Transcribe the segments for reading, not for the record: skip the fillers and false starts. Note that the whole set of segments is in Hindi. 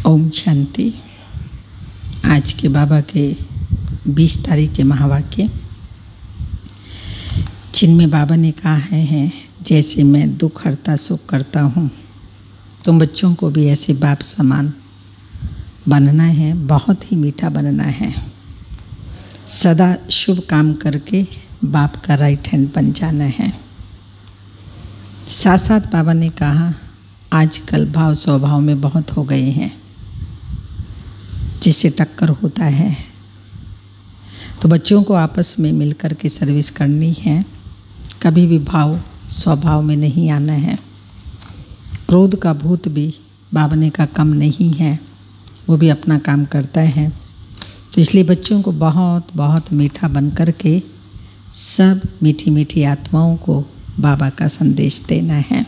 ओम शांति। आज के बाबा के 20 तारीख के महावाक्य, जिनमें बाबा ने कहा है जैसे मैं दुख हरता सुख करता हूँ, तुम बच्चों को भी ऐसे बाप समान बनना है, बहुत ही मीठा बनना है। सदा शुभ काम करके बाप का राइट हैंड बन जाना है। साथ साथ बाबा ने कहा आजकल भाव स्वभाव में बहुत हो गए हैं, जिससे टक्कर होता है। तो बच्चों को आपस में मिलकर के सर्विस करनी है, कभी भी भाव स्वभाव में नहीं आना है। क्रोध का भूत भी बाबा ने का कम नहीं है, वो भी अपना काम करता है। तो इसलिए बच्चों को बहुत बहुत मीठा बन कर के सब मीठी मीठी आत्माओं को बाबा का संदेश देना है।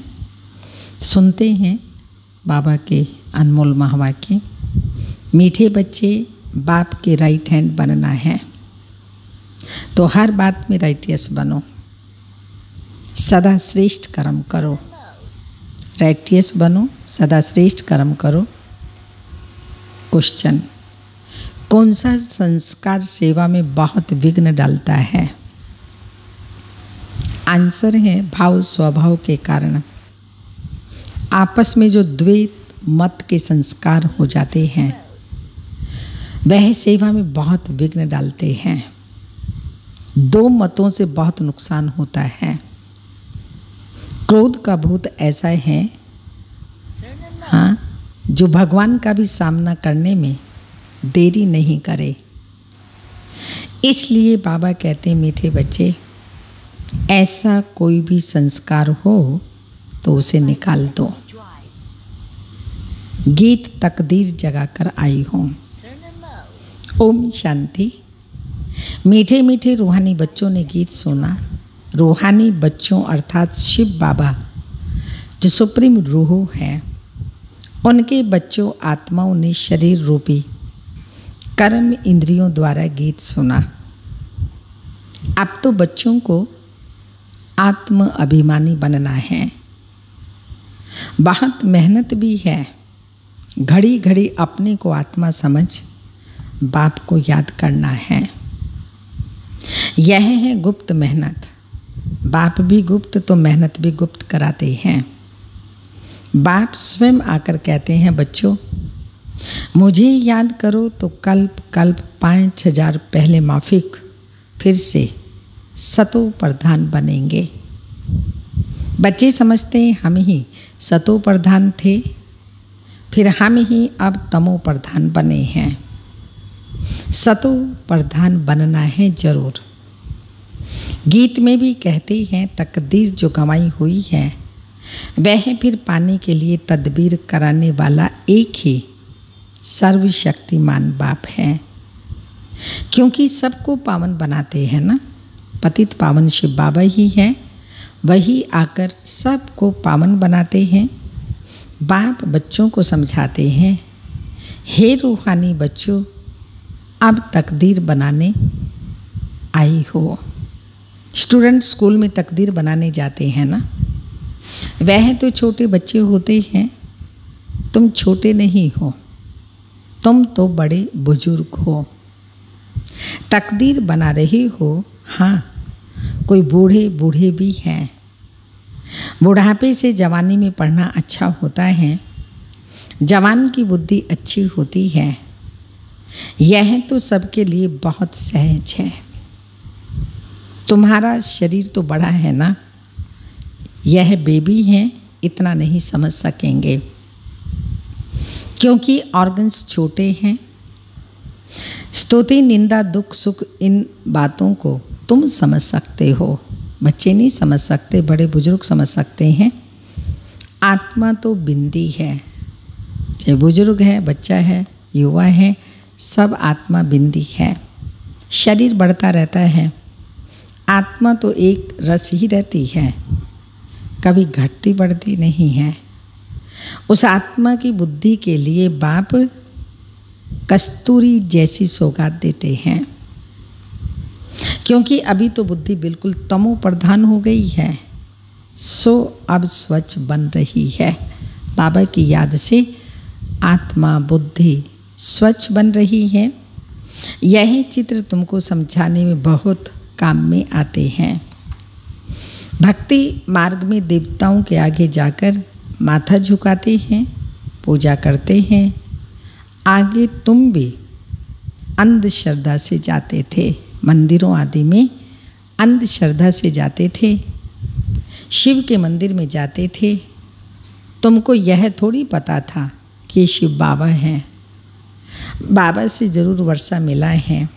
सुनते हैं बाबा के अनमोल महावाक्य। मीठे बच्चे बाप के राइट हैंड बनना है, तो हर बात में राइटियस बनो, सदा श्रेष्ठ कर्म करो। राइटियस बनो, सदा श्रेष्ठ कर्म करो। क्वेश्चन, कौन सा संस्कार सेवा में बहुत विघ्न डालता है? आंसर है भाव स्वभाव के कारण। आपस में जो द्वैत मत के संस्कार हो जाते हैं, वह सेवा में बहुत विघ्न डालते हैं। दो मतों से बहुत नुकसान होता है। क्रोध का भूत ऐसा है जो भगवान का भी सामना करने में देरी नहीं करे। इसलिए बाबा कहते हैं मीठे बच्चे, ऐसा कोई भी संस्कार हो तो उसे निकाल दो। गीत तकदीर जगाकर आई हूँ। ओम शांति। मीठे मीठे रूहानी बच्चों ने गीत सुना। रूहानी बच्चों अर्थात शिव बाबा जो सुप्रीम रूह है, उनके बच्चों आत्माओं ने शरीर रूपी कर्म इंद्रियों द्वारा गीत सुना। अब तो बच्चों को आत्म अभिमानी बनना है। बहुत मेहनत भी है। घड़ी घड़ी अपने को आत्मा समझ बाप को याद करना है। यह है गुप्त मेहनत। बाप भी गुप्त तो मेहनत भी गुप्त कराते हैं। बाप स्वयं आकर कहते हैं बच्चों, मुझे याद करो तो कल्प कल्प 5000 पहले माफिक फिर से सतो प्रधान बनेंगे। बच्चे समझते हैं हम ही सतो प्रधान थे, फिर हम ही अब तमो प्रधान बने हैं। सतो प्रधान बनना है जरूर। गीत में भी कहते हैं तकदीर जो गंवाई हुई है, वह फिर पाने के लिए तदबीर कराने वाला एक ही सर्वशक्तिमान बाप है। क्योंकि सबको पावन बनाते हैं ना, पतित पावन शिव बाबा ही है, वही आकर सबको पावन बनाते हैं। बाप बच्चों को समझाते हैं, हे रूहानी बच्चों, अब तकदीर बनाने आई हो। स्टूडेंट स्कूल में तकदीर बनाने जाते हैं ना, वह तो छोटे बच्चे होते हैं। तुम छोटे नहीं हो, तुम तो बड़े बुजुर्ग हो। तकदीर बना रहे हो। हाँ, कोई बूढ़े बूढ़े भी हैं। बुढ़ापे से जवानी में पढ़ना अच्छा होता है। जवान की बुद्धि अच्छी होती है। यह तो सबके लिए बहुत सहज है। तुम्हारा शरीर तो बड़ा है ना, यह बेबी है, इतना नहीं समझ सकेंगे क्योंकि ऑर्गन्स छोटे हैं। स्तुति निंदा दुख सुख इन बातों को तुम समझ सकते हो, बच्चे नहीं समझ सकते, बड़े बुजुर्ग समझ सकते हैं। आत्मा तो बिंदी है, चाहे बुजुर्ग है, बच्चा है, युवा है, सब आत्मा बिंदी है। शरीर बढ़ता रहता है, आत्मा तो एक रस ही रहती है, कभी घटती बढ़ती नहीं है। उस आत्मा की बुद्धि के लिए बाप कस्तूरी जैसी सौगात देते हैं, क्योंकि अभी तो बुद्धि बिल्कुल तमो प्रधान हो गई है, सो अब स्वच्छ बन रही है। बाबा की याद से आत्मा बुद्धि स्वच्छ बन रही है। यही चित्र तुमको समझाने में बहुत काम में आते हैं। भक्ति मार्ग में देवताओं के आगे जाकर माथा झुकाते हैं, पूजा करते हैं। आगे तुम भी अंधश्रद्धा से जाते थे, मंदिरों आदि में अंधश्रद्धा से जाते थे, शिव के मंदिर में जाते थे। तुमको यह थोड़ी पता था कि शिव बाबा हैं, बाबा से ज़रूर वर्षा मिला है,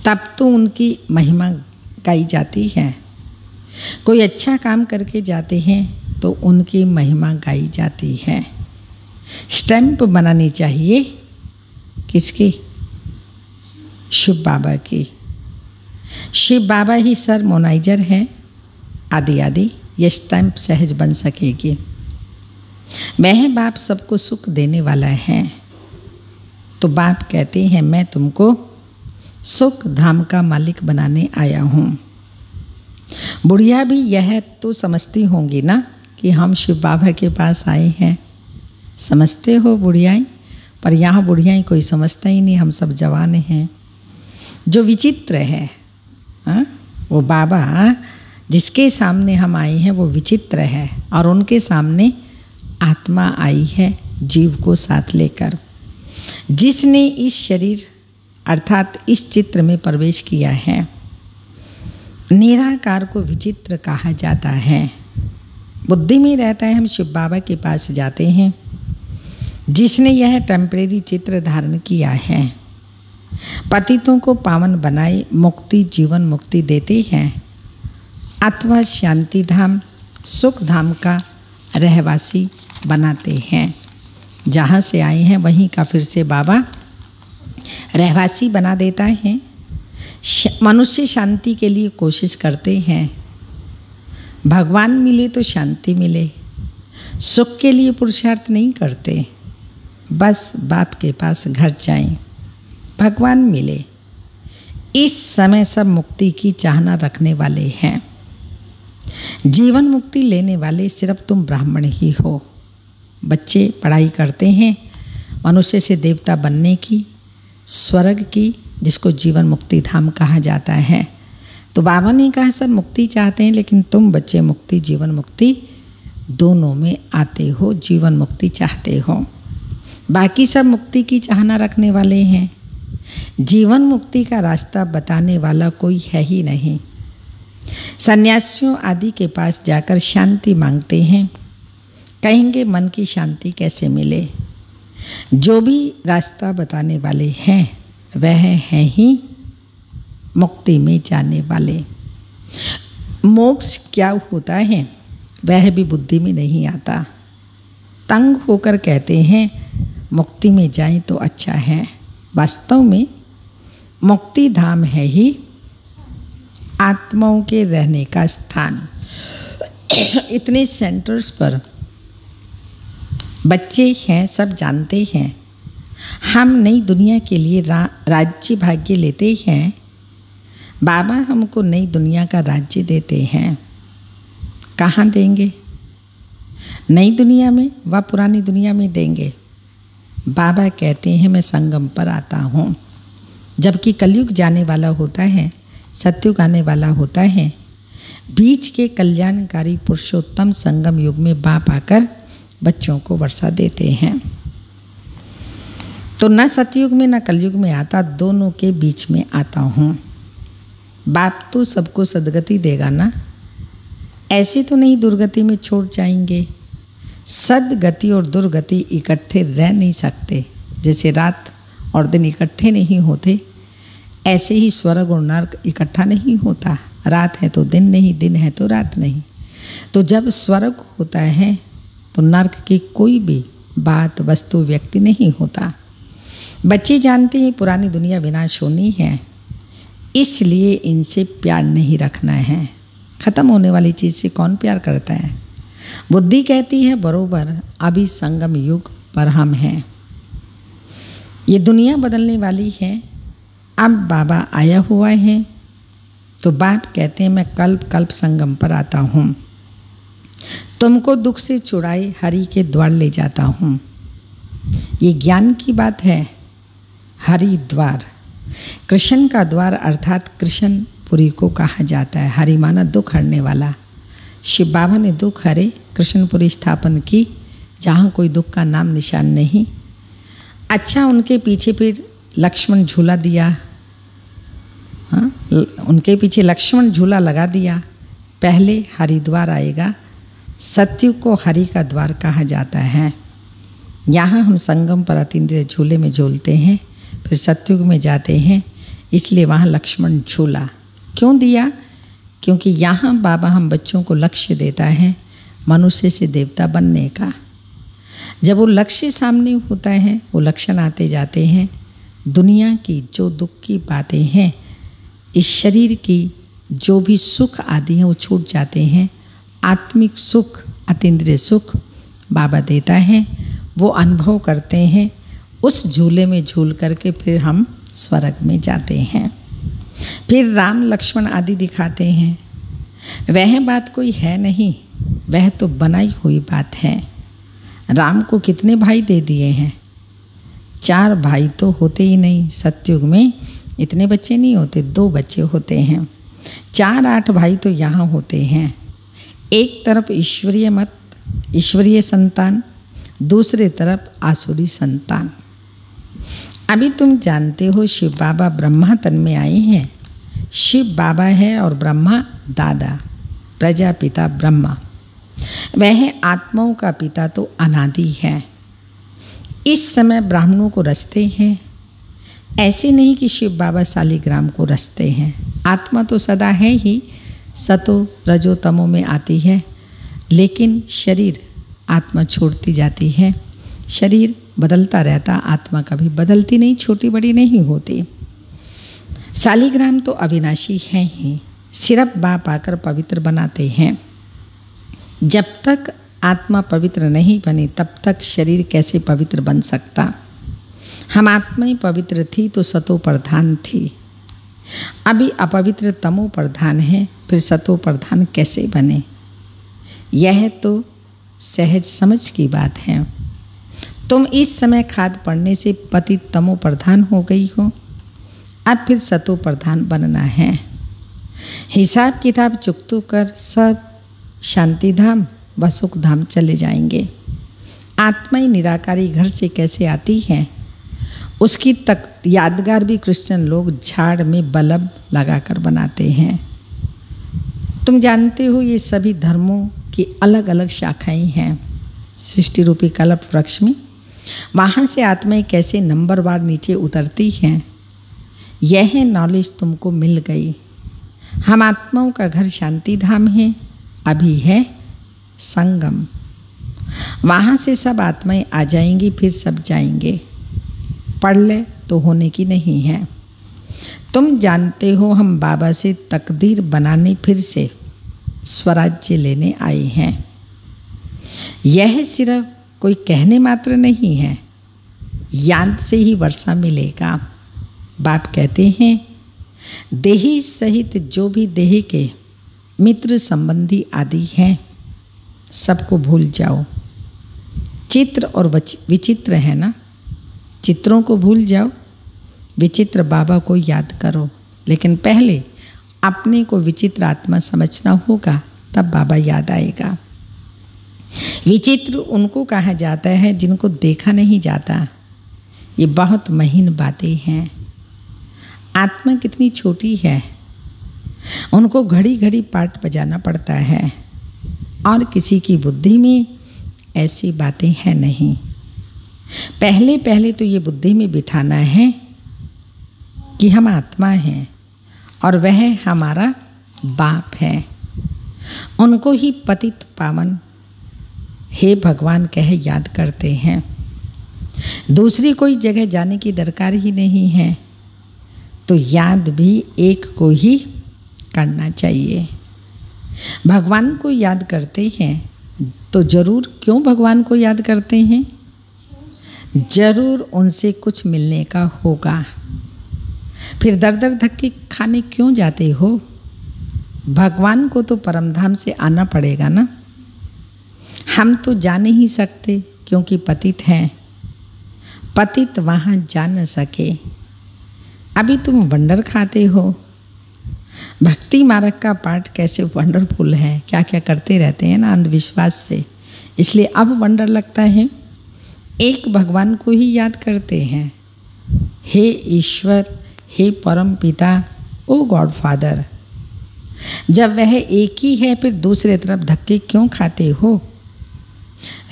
तब तो उनकी महिमा गाई जाती है। कोई अच्छा काम करके जाते हैं तो उनकी महिमा गाई जाती है। स्टैंप बनानी चाहिए किसकी? शिव बाबा की। शिव बाबा ही सरमोनाइजर है, आदि आदि। ये स्टैंप सहज बन सकेगी। मैं बाप सबको सुख देने वाला है, तो बाप कहते हैं मैं तुमको सुख धाम का मालिक बनाने आया हूँ। बुढ़िया भी यह तो समझती होंगी ना कि हम शिव बाबा के पास आए हैं। समझते हो बुढ़ियाई? पर यहाँ बुढ़ियाई कोई समझता ही नहीं, हम सब जवान हैं। जो विचित्र है वो बाबा जिसके सामने हम आए हैं वो विचित्र है, और उनके सामने आत्मा आई है जीव को साथ लेकर, जिसने इस शरीर अर्थात इस चित्र में प्रवेश किया है। निराकार को विचित्र कहा जाता है। बुद्धि में रहता है हम शिव बाबा के पास जाते हैं, जिसने यह टेम्परेरी चित्र धारण किया है। पतितों को पावन बनाए मुक्ति जीवन मुक्ति देते हैं, अथवा शांति धाम सुख धाम का रहवासी बनाते हैं। जहाँ से आए हैं वहीं का फिर से बाबा रहवासी बना देता है। मनुष्य शांति के लिए कोशिश करते हैं, भगवान मिले तो शांति मिले, सुख के लिए पुरुषार्थ नहीं करते। बस बाप के पास घर जाएं, भगवान मिले। इस समय सब मुक्ति की चाहना रखने वाले हैं। जीवन मुक्ति लेने वाले सिर्फ तुम ब्राह्मण ही हो। बच्चे पढ़ाई करते हैं मनुष्य से देवता बनने की, स्वर्ग की, जिसको जीवन मुक्ति धाम कहा जाता है। तो बाबा ने कहा सब मुक्ति चाहते हैं, लेकिन तुम बच्चे मुक्ति जीवन मुक्ति दोनों में आते हो, जीवन मुक्ति चाहते हो। बाकी सब मुक्ति की चाहना रखने वाले हैं। जीवन मुक्ति का रास्ता बताने वाला कोई है ही नहीं। सन्यासियों आदि के पास जाकर शांति मांगते हैं, कहेंगे मन की शांति कैसे मिले। जो भी रास्ता बताने वाले हैं वह हैं ही मुक्ति में जाने वाले। मोक्ष क्या होता है वह भी बुद्धि में नहीं आता। तंग होकर कहते हैं मुक्ति में जाएं तो अच्छा है। वास्तव में मुक्ति धाम है ही आत्माओं के रहने का स्थान। इतने सेंटर्स पर बच्चे हैं, सब जानते हैं। हम नई दुनिया के लिए राज्य भाग्य लेते हैं। बाबा हमको नई दुनिया का राज्य देते हैं। कहाँ देंगे? नई दुनिया में व पुरानी दुनिया में देंगे। बाबा कहते हैं मैं संगम पर आता हूँ। जबकि कलयुग जाने वाला होता है, सतयुग आने वाला होता है। बीच के कल्याणकारी पुरुषोत्तम संगम युग में बाप आकर बच्चों को वर्षा देते हैं। तो न सतयुग में न कलयुग में आता, दोनों के बीच में आता हूँ। बाप तो सबको सदगति देगा ना, ऐसे तो नहीं दुर्गति में छोड़ जाएंगे। सदगति और दुर्गति इकट्ठे रह नहीं सकते। जैसे रात और दिन इकट्ठे नहीं होते, ऐसे ही स्वर्ग और नरक इकट्ठा नहीं होता। रात है तो दिन नहीं, दिन है तो रात नहीं। तो जब स्वर्ग होता है तो नरक की कोई भी बात वस्तु व्यक्ति नहीं होता। बच्चे जानते हैं पुरानी दुनिया विनाश होनी है, इसलिए इनसे प्यार नहीं रखना है। ख़त्म होने वाली चीज़ से कौन प्यार करता है? बुद्धि कहती है बरोबर अभी संगम युग पर हम हैं। ये दुनिया बदलने वाली है। अब बाबा आया हुआ है तो बाप कहते हैं मैं कल्प कल्प संगम पर आता हूँ, तुमको दुख से छुड़ाए हरि के द्वार ले जाता हूँ। ये ज्ञान की बात है। हरिद्वार कृष्ण का द्वार अर्थात कृष्णपुरी को कहा जाता है। हरि माना दुख हरने वाला। शिव बाबा ने दुख हरे कृष्णपुरी स्थापन की, जहाँ कोई दुख का नाम निशान नहीं। अच्छा, उनके पीछे फिर लक्ष्मण झूला दिया। हाँ, उनके पीछे लक्ष्मण झूला लगा दिया। पहले हरिद्वार आएगा। सतयुग को हरि का द्वार कहा जाता है। यहाँ हम संगम पर अतीन्द्रिय झूले में झूलते हैं, फिर सतयुग में जाते हैं, इसलिए वहाँ लक्ष्मण झूला क्यों दिया? क्योंकि यहाँ बाबा हम बच्चों को लक्ष्य देता है मनुष्य से देवता बनने का। जब वो लक्ष्य सामने होता है, वो लक्षण आते जाते हैं। दुनिया की जो दुख की बातें हैं, इस शरीर की जो भी सुख आदि हैं, वो छूट जाते हैं। आत्मिक सुख, अतीन्द्रिय सुख बाबा देता है, वो अनुभव करते हैं। उस झूले में झूल करके फिर हम स्वर्ग में जाते हैं। फिर राम लक्ष्मण आदि दिखाते हैं। वह बात कोई है नहीं, वह तो बनाई हुई बात है। राम को कितने भाई दे दिए हैं? 4 भाई तो होते ही नहीं। सतयुग में इतने बच्चे नहीं होते, 2 बच्चे होते हैं। 4-8 भाई तो यहाँ होते हैं। एक तरफ ईश्वरीय मत, ईश्वरीय संतान, दूसरे तरफ आसुरी संतान। अभी तुम जानते हो शिव बाबा ब्रह्मा तन में आए हैं। शिव बाबा है और ब्रह्मा दादा, प्रजापिता ब्रह्मा। वह आत्माओं का पिता तो अनादि है। इस समय ब्राह्मणों को रचते हैं। ऐसे नहीं कि शिव बाबा शालिग्राम को रचते हैं। आत्मा तो सदा है ही, सतो रजो तमो में आती है, लेकिन शरीर आत्मा छोड़ती जाती है। शरीर बदलता रहता, आत्मा कभी बदलती नहीं, छोटी बड़ी नहीं होती। शालिग्राम तो अविनाशी है ही, सिर्फ बाप आकर पवित्र बनाते हैं। जब तक आत्मा पवित्र नहीं बनी, तब तक शरीर कैसे पवित्र बन सकता? हम आत्मा ही पवित्र थी तो सतो प्रधान थी। अभी अपवित्र तमो प्रधान है, फिर सतो प्रधान कैसे बने? यह तो सहज समझ की बात है। तुम इस समय खाद पड़ने से पतित तमो प्रधान हो गई हो, अब फिर सतो प्रधान बनना है। हिसाब किताब चुकतो कर सब शांति धाम व सुख धाम चले जाएंगे। आत्मा ही निराकारी घर से कैसे आती है, उसकी तक यादगार भी क्रिश्चियन लोग झाड़ में बल्ब लगाकर बनाते हैं। तुम जानते हो ये सभी धर्मों की अलग अलग शाखाएं हैं। सृष्टि रूपी कल्प वृक्ष में वहाँ से आत्माएं कैसे नंबरवार नीचे उतरती हैं, यह नॉलेज तुमको मिल गई। हम आत्माओं का घर शांति धाम है, अभी है संगम। वहाँ से सब आत्माएं आ जाएंगी, फिर सब जाएंगे। पढ़ ले तो होने की नहीं है। तुम जानते हो हम बाबा से तकदीर बनाने फिर से स्वराज्य लेने आए हैं। यह सिर्फ कोई कहने मात्र नहीं है, याद से ही वर्षा मिलेगा। बाप कहते हैं देही सहित जो भी देह के मित्र संबंधी आदि हैं, सबको भूल जाओ। चित्र और विचित्र है ना, चित्रों को भूल जाओ, विचित्र बाबा को याद करो। लेकिन पहले अपने को विचित्र आत्मा समझना होगा, तब बाबा याद आएगा। विचित्र उनको कहा जाता है जिनको देखा नहीं जाता। ये बहुत महीन बातें हैं। आत्मा कितनी छोटी है, उनको घड़ी घड़ी पाठ बजाना पड़ता है, और किसी की बुद्धि में ऐसी बातें हैं नहीं। पहले पहले तो ये बुद्धि में बिठाना है कि हम आत्मा हैं और वह हमारा बाप है। उनको ही पतित पावन हे भगवान कह याद करते हैं। दूसरी कोई जगह जाने की दरकार ही नहीं है, तो याद भी एक को ही करना चाहिए। भगवान को याद करते हैं तो जरूर, क्यों भगवान को याद करते हैं? जरूर उनसे कुछ मिलने का होगा। फिर दर दर धक्के खाने क्यों जाते हो? भगवान को तो परमधाम से आना पड़ेगा ना। हम तो जा नहीं सकते क्योंकि पतित हैं। पतित वहाँ जा न सके। अभी तुम वंडर खाते हो। भक्ति मार्ग का पाठ कैसे वंडरफुल है, क्या क्या करते रहते हैं ना अंधविश्वास से, इसलिए अब वंडर लगता है। एक भगवान को ही याद करते हैं, हे ईश्वर, हे परम पिता, ओ गॉड फादर। जब वह एक ही है फिर दूसरे तरफ धक्के क्यों खाते हो?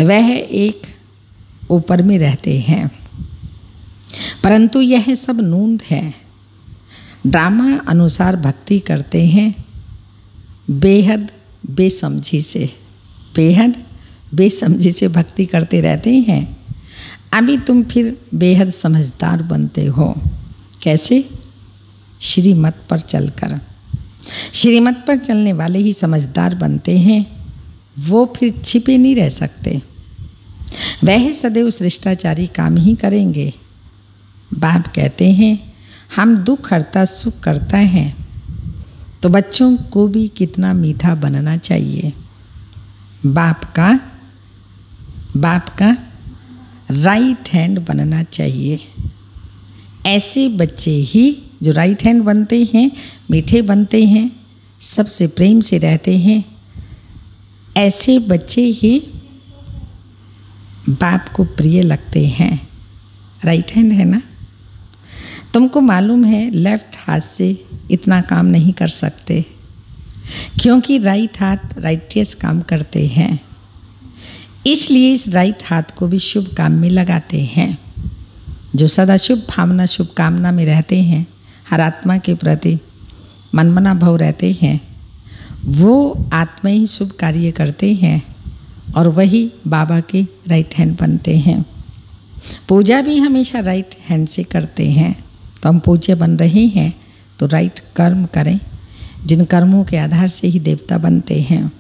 वह एक ऊपर में रहते हैं, परंतु यह सब नूंद है। ड्रामा अनुसार भक्ति करते हैं, बेहद बेसमझी से, बेहद बेसमझी से भक्ति करते रहते हैं। अभी तुम फिर बेहद समझदार बनते हो। कैसे? श्रीमत पर चलकर। श्रीमत पर चलने वाले ही समझदार बनते हैं, वो फिर छिपे नहीं रह सकते। वह सदैव शिष्टाचारी काम ही करेंगे। बाप कहते हैं हम दुख हरता सुख करता है, तो बच्चों को भी कितना मीठा बनना चाहिए। बाप का राइट हैंड बनना चाहिए। ऐसे बच्चे ही जो राइट हैंड बनते हैं, मीठे बनते हैं, सबसे प्रेम से रहते हैं, ऐसे बच्चे ही बाप को प्रिय लगते हैं। राइट हैंड है ना। तुमको मालूम है लेफ्ट हाथ से इतना काम नहीं कर सकते, क्योंकि राइट हाथ राइटियस काम करते हैं। इसलिए इस राइट हाथ को भी शुभ काम में लगाते हैं। जो सदा शुभ भावना शुभ कामना में रहते हैं, हर आत्मा के प्रति मनमना भाव रहते हैं, वो आत्मा ही शुभ कार्य करते हैं और वही बाबा के राइट हैंड बनते हैं। पूजा भी हमेशा राइट हैंड से करते हैं। तो हम पूज्य बन रहे हैं तो राइट कर्म करें, जिन कर्मों के आधार से ही देवता बनते हैं।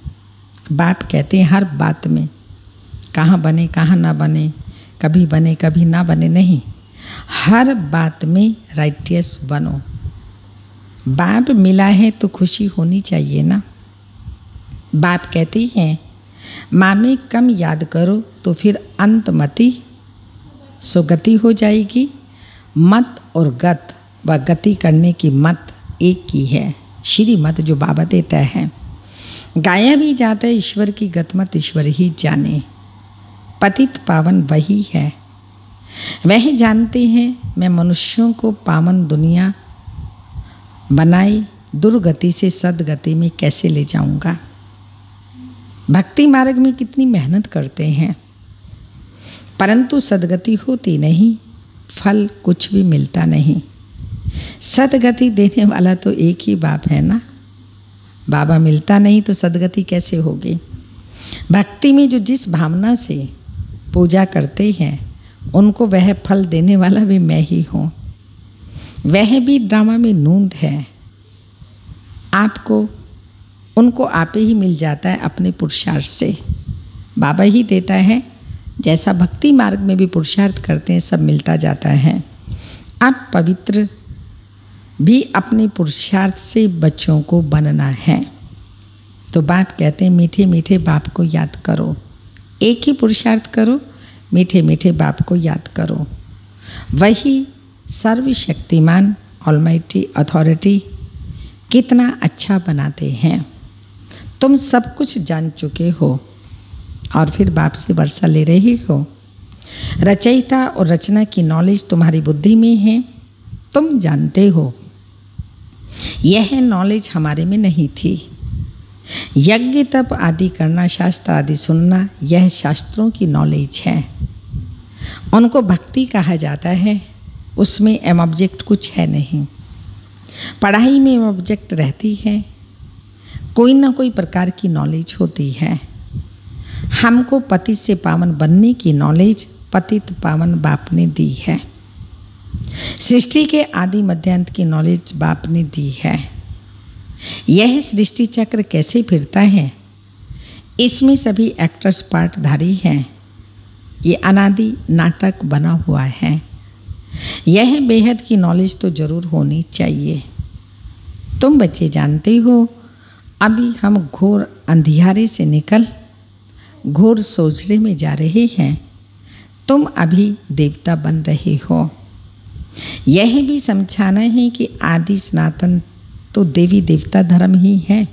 बाप कहते हैं हर बात में, कहाँ बने कहाँ ना बने, कभी बने कभी ना बने नहीं, हर बात में राइटियस बनो। बाप मिला है तो खुशी होनी चाहिए ना। बाप कहते हैं माँ में कम याद करो तो फिर अंतमति सुगति हो जाएगी। मत और गत व गति करने की मत एक ही है। श्रीमत जो बाबा देता है, गाया भी जाता है ईश्वर की गतमत ईश्वर ही जाने। पतित पावन वही है, वह जानते हैं मैं मनुष्यों को पावन दुनिया बनाई दुर्गति से सदगति में कैसे ले जाऊंगा। भक्ति मार्ग में कितनी मेहनत करते हैं, परंतु सदगति होती नहीं, फल कुछ भी मिलता नहीं। सदगति देने वाला तो एक ही बाप है ना। बाबा मिलता नहीं तो सदगति कैसे होगी। भक्ति में जो जिस भावना से पूजा करते हैं, उनको वह फल देने वाला भी मैं ही हूँ। वह भी ड्रामा में नूंद है। आपको उनको आपे ही मिल जाता है अपने पुरुषार्थ से। बाबा ही देता है। जैसा भक्ति मार्ग में भी पुरुषार्थ करते हैं, सब मिलता जाता है। आप पवित्र भी अपने पुरुषार्थ से बच्चों को बनना है। तो बाप कहते हैं मीठे मीठे बाप को याद करो। एक ही पुरुषार्थ करो, मीठे मीठे बाप को याद करो। वही सर्वशक्तिमान ऑलमाइटी अथॉरिटी कितना अच्छा बनाते हैं। तुम सब कुछ जान चुके हो और फिर बाप से वर्षा ले रहे हो। रचयिता और रचना की नॉलेज तुम्हारी बुद्धि में है, तुम जानते हो। यह नॉलेज हमारे में नहीं थी। यज्ञ तप आदि करना, शास्त्र आदि सुनना, यह शास्त्रों की नॉलेज है। उनको भक्ति कहा जाता है। उसमें एम ऑब्जेक्ट कुछ है नहीं। पढ़ाई में एम ऑब्जेक्ट रहती है, कोई ना कोई प्रकार की नॉलेज होती है। हमको पतित से पावन बनने की नॉलेज पतित पावन बाप ने दी है। सृष्टि के आदि मध्यांत की नॉलेज बाप ने दी है। यह सृष्टि चक्र कैसे फिरता है, इसमें सभी एक्टर्स पार्टधारी हैं। ये अनादि नाटक बना हुआ है। यह बेहद की नॉलेज तो जरूर होनी चाहिए। तुम बच्चे जानते हो, अभी हम घोर अंधियारे से निकल घोर सोचने में जा रहे हैं। तुम अभी देवता बन रहे हो। यह भी समझाना है कि आदि सनातन तो देवी देवता धर्म ही है,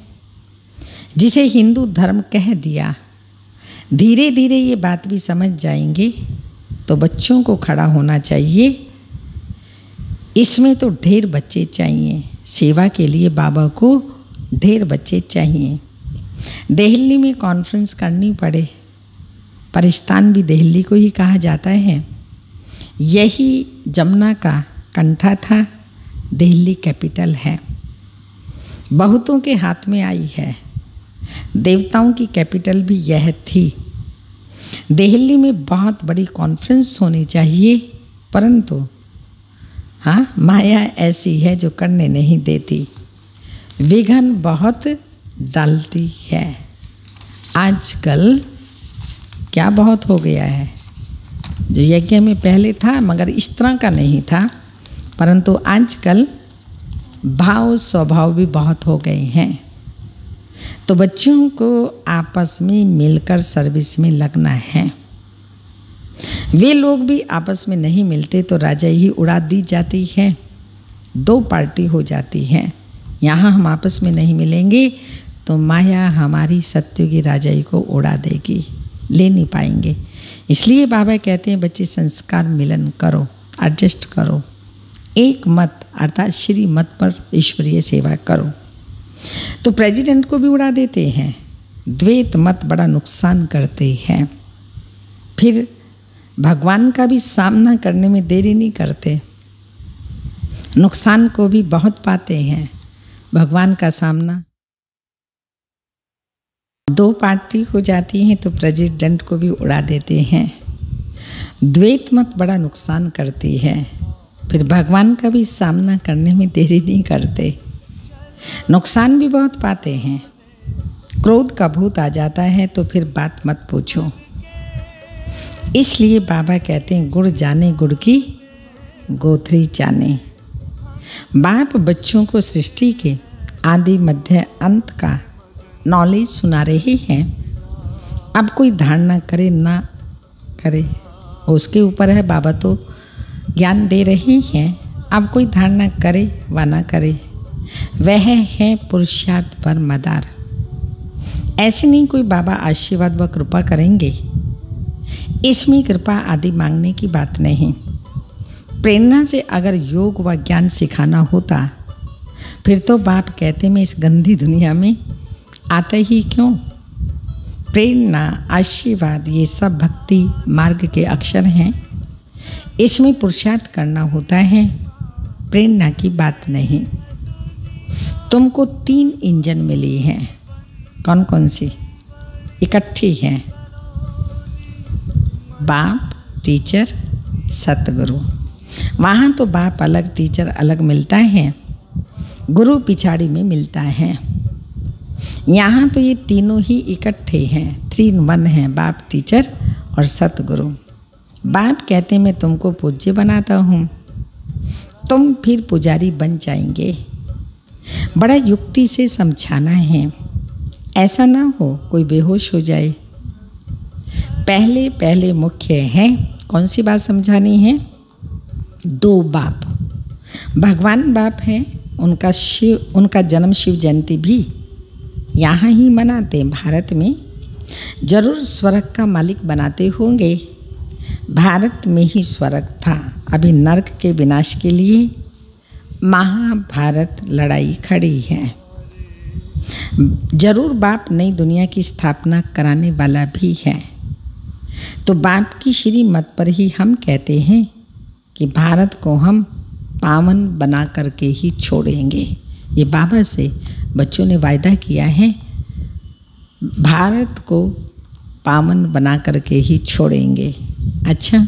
जिसे हिंदू धर्म कह दिया। धीरे धीरे ये बात भी समझ जाएंगे तो बच्चों को खड़ा होना चाहिए। इसमें तो ढेर बच्चे चाहिए, सेवा के लिए बाबा को ढेर बच्चे चाहिए। दिल्ली में कॉन्फ्रेंस करनी पड़े, परिस्तान भी दिल्ली को ही कहा जाता है। यही जमुना का कंठा था, दिल्ली कैपिटल है, बहुतों के हाथ में आई है। देवताओं की कैपिटल भी यह थी। दिल्ली में बहुत बड़ी कॉन्फ्रेंस होनी चाहिए, परंतु हाँ, माया ऐसी है जो करने नहीं देती, विघ्न बहुत डालती है। आजकल क्या बहुत हो गया है, जो यज्ञ में पहले था मगर इस तरह का नहीं था, परंतु आजकल भाव स्वभाव भी बहुत हो गए हैं। तो बच्चों को आपस में मिलकर सर्विस में लगना है। वे लोग भी आपस में नहीं मिलते तो राजा ही उड़ा दी जाती है, दो पार्टी हो जाती है। यहाँ हम आपस में नहीं मिलेंगे तो माया हमारी सत्युगी राजाई को उड़ा देगी, ले नहीं पाएंगे। इसलिए बाबा कहते हैं बच्चे संस्कार मिलन करो, एडजस्ट करो, एक मत अर्थात श्री मत पर ईश्वरीय सेवा करो। तो प्रेसिडेंट को भी उड़ा देते हैं, द्वैत मत बड़ा नुकसान करते हैं। फिर भगवान का भी सामना करने में देरी नहीं करते, नुकसान को भी बहुत पाते हैं। भगवान का सामना दो पार्टी हो जाती हैं तो प्रेसिडेंट को भी उड़ा देते हैं। द्वैत मत बड़ा नुकसान करती है, फिर भगवान का भी सामना करने में देरी नहीं करते, नुकसान भी बहुत पाते हैं। क्रोध का भूत आ जाता है तो फिर बात मत पूछो। इसलिए बाबा कहते हैं गुड़ जाने गुड़ की गोथरी जाने। बाप बच्चों को सृष्टि के आदि मध्य अंत का नॉलेज सुना रहे हैं। अब कोई धारणा करे ना करे उसके ऊपर है, बाबा तो ज्ञान दे रही हैं। अब कोई धारणा करे व ना करे, वह है पुरुषार्थ पर मदार। ऐसे नहीं कोई बाबा आशीर्वाद व कृपा करेंगे, इसमें कृपा आदि मांगने की बात नहीं। प्रेरणा से अगर योग व ज्ञान सिखाना होता फिर तो बाप कहते मैं इस गंदी दुनिया में आता ही क्यों। प्रेरणा आशीर्वाद ये सब भक्ति मार्ग के अक्षर हैं, इसमें पुरुषार्थ करना होता है, प्रेरणा की बात नहीं। तुमको 3 इंजन मिली हैं, कौन कौन सी इकट्ठी हैं? बाप, टीचर, सतगुरु। वहाँ तो बाप अलग टीचर अलग मिलता है, गुरु पिछाड़ी में मिलता है। यहाँ तो ये तीनों ही इकट्ठे हैं, 3 in 1 हैं, बाप, टीचर और सतगुरु। बाप कहते मैं तुमको पूज्य बनाता हूँ, तुम फिर पुजारी बन जाएंगे। बड़ा युक्ति से समझाना है, ऐसा ना हो कोई बेहोश हो जाए। पहले पहले मुख्य है, कौन सी बात समझानी है? 2 बाप। भगवान बाप हैं, उनका जन्म शिव जयंती भी यहाँ ही मनाते हैं भारत में। जरूर स्वर्ग का मालिक बनाते होंगे, भारत में ही स्वर्ग था। अभी नरक के विनाश के लिए महाभारत लड़ाई खड़ी है। जरूर बाप नई दुनिया की स्थापना कराने वाला भी है। तो बाप की श्रीमत पर ही हम कहते हैं कि भारत को हम पावन बना करके ही छोड़ेंगे। ये बाबा से बच्चों ने वायदा किया है, भारत को पावन बना करके ही छोड़ेंगे। अच्छा,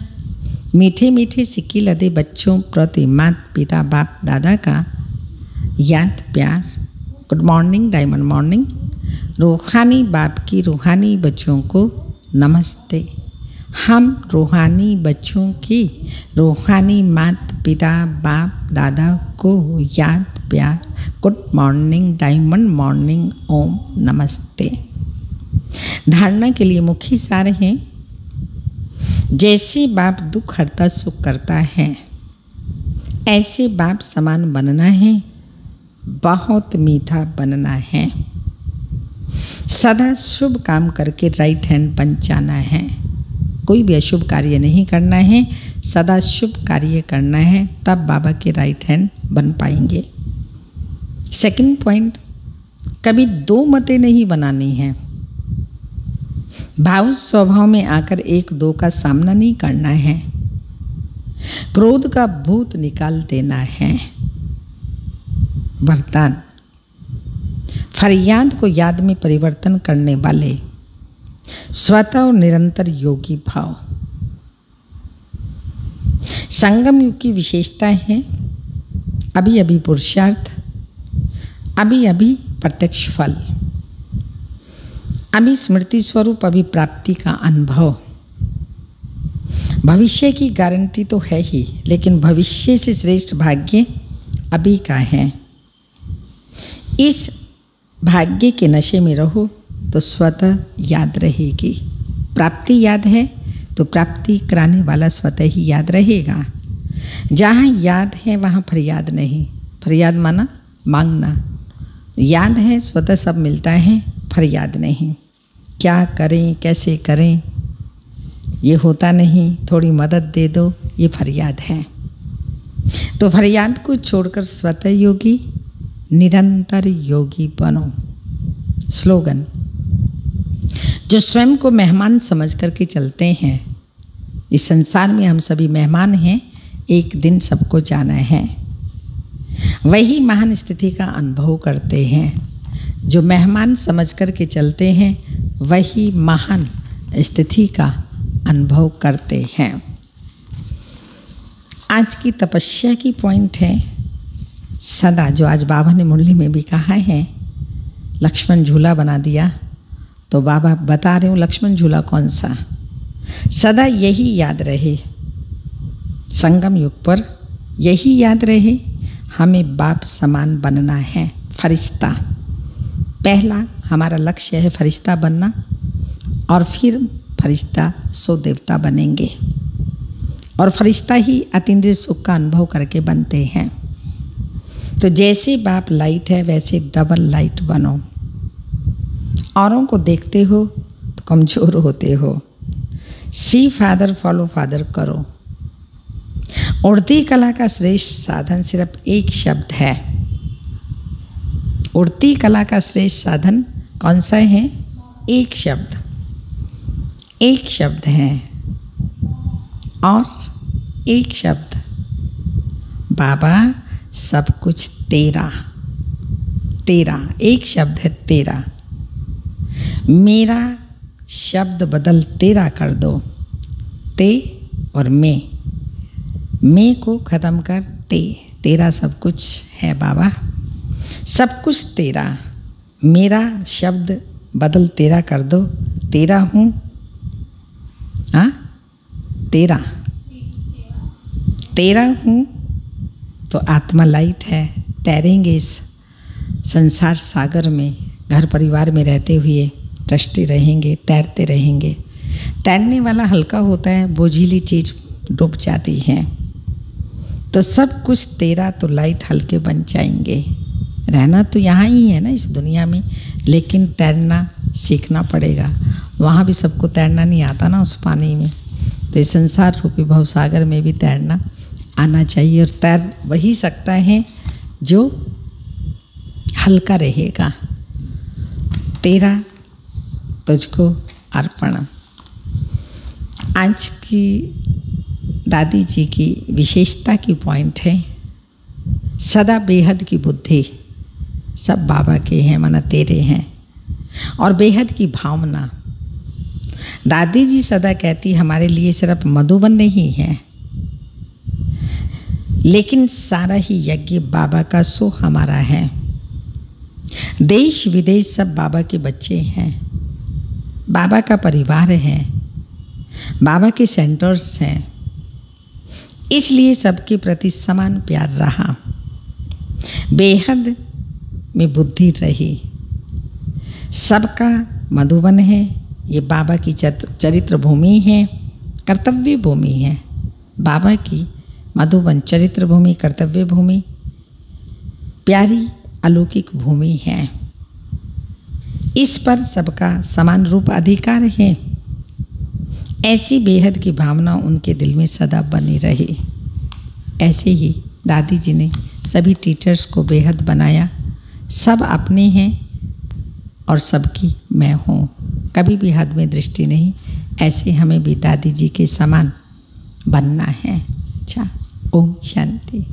मीठे मीठे सिक्के लदे बच्चों प्रति माता पिता बाप दादा का याद प्यार। Good morning, diamond morning. रूहानी बाप की रूहानी बच्चों को नमस्ते। हम रूहानी बच्चों की रूहानी माता पिता बाप दादा को याद प्यार। गुड मॉर्निंग, डायमंड मॉर्निंग, ओम नमस्ते। धारणा के लिए मुख्य सार हैं, जैसे बाप दुख हरता सुख करता है, ऐसे बाप समान बनना है, बहुत मीठा बनना है। सदा शुभ काम करके राइट हैंड बन जाना है। कोई भी अशुभ कार्य नहीं करना है, सदा शुभ कार्य करना है, तब बाबा के राइट हैंड बन पाएंगे। सेकंड पॉइंट, कभी दो मतें नहीं बनानी है। भाव स्वभाव में आकर एक दो का सामना नहीं करना है। क्रोध का भूत निकाल देना है। वरदान, फरियाद को याद में परिवर्तन करने वाले स्वतः और निरंतर योगी भाव। संगम युग की विशेषता है अभी अभी पुरुषार्थ, अभी अभी प्रत्यक्ष फल, अभी स्मृति स्वरूप, अभी प्राप्ति का अनुभव। भविष्य की गारंटी तो है ही, लेकिन भविष्य से श्रेष्ठ भाग्य अभी का है। इस भाग्य के नशे में रहो तो स्वतः याद रहेगी। प्राप्ति याद है तो प्राप्ति कराने वाला स्वतः ही याद रहेगा। जहाँ याद है वहाँ फरियाद नहीं। फरियाद माना मांगना। याद है स्वतः सब मिलता है, फरियाद नहीं। क्या करें, कैसे करें, ये होता नहीं, थोड़ी मदद दे दो, ये फरियाद है। तो फरियाद को छोड़कर स्वतः योगी, निरंतर योगी बनो। स्लोगन, जो स्वयं को मेहमान समझ करके चलते हैं, इस संसार में हम सभी मेहमान हैं, एक दिन सबको जाना है। वही महान स्थिति का अनुभव करते हैं। जो मेहमान समझ करके चलते हैं, वही महान स्थिति का अनुभव करते हैं। आज की तपस्या की पॉइंट है सदा, जो आज बाबा ने मुरली में भी कहा है, लक्ष्मण झूला बना दिया। तो बाबा बता रहे हूँ लक्ष्मण झूला कौन सा। सदा यही याद रहे, संगम युग पर यही याद रहे, हमें बाप समान बनना है, फरिश्ता। पहला हमारा लक्ष्य है फरिश्ता बनना, और फिर फरिश्ता सो देवता बनेंगे, और फरिश्ता ही अतीन्द्रिय सुख का अनुभव करके बनते हैं। तो जैसे बाप लाइट है, वैसे डबल लाइट बनो। औरों को देखते हो तो कमज़ोर होते हो। सी फादर फॉलो फादर करो। उड़ती कला का श्रेष्ठ साधन सिर्फ एक शब्द है। उड़ती कला का श्रेष्ठ साधन कौन सा है? एक शब्द, एक शब्द है, और एक शब्द, बाबा सब कुछ तेरा। तेरा एक शब्द है, तेरा। मेरा शब्द बदल तेरा कर दो। ते और मैं को ख़त्म कर ते। तेरा सब कुछ है बाबा, सब कुछ तेरा। मेरा शब्द बदल तेरा कर दो। तेरा हूँ, हाँ तेरा, तेरा हूँ। तो आत्मा लाइट है, तैरेंगे इस संसार सागर में, घर परिवार में रहते हुए दृष्टि रहेंगे, तैरते रहेंगे। तैरने वाला हल्का होता है, बोझिली चीज़ डूब जाती है। तो सब कुछ तेरा, तो लाइट हल्के बन जाएंगे। रहना तो यहाँ ही है ना इस दुनिया में, लेकिन तैरना सीखना पड़ेगा। वहाँ भी सबको तैरना नहीं आता ना उस पानी में, तो इस संसार रूपी भवसागर में भी तैरना आना चाहिए। और तैर वही सकता है जो हल्का रहेगा। तेरा तुझको अर्पण। आज की दादी जी की विशेषता की पॉइंट है सदा बेहद की बुद्धि। सब बाबा के हैं, माना तेरे हैं, और बेहद की भावना। दादी जी सदा कहती हमारे लिए सिर्फ मधुबन नहीं है, लेकिन सारा ही यज्ञ बाबा का सो हमारा है। देश विदेश सब बाबा के बच्चे हैं, बाबा का परिवार है, बाबा के सेंटर्स हैं। इसलिए सबके प्रति समान प्यार रहा, बेहद में बुद्धि रही। सबका मधुबन है, ये बाबा की चरित्र भूमि है। कर्तव्य भूमि है। बाबा की मधुबन चरित्र भूमि कर्तव्य भूमि प्यारी अलौकिक भूमि है। इस पर सबका समान रूप अधिकार है। ऐसी बेहद की भावना उनके दिल में सदा बनी रही। ऐसे ही दादी जी ने सभी टीचर्स को बेहद बनाया। सब अपने हैं और सबकी मैं हूँ, कभी भी हद में दृष्टि नहीं। ऐसे हमें भी दादी जी के समान बनना है। अच्छा, ओम शांति।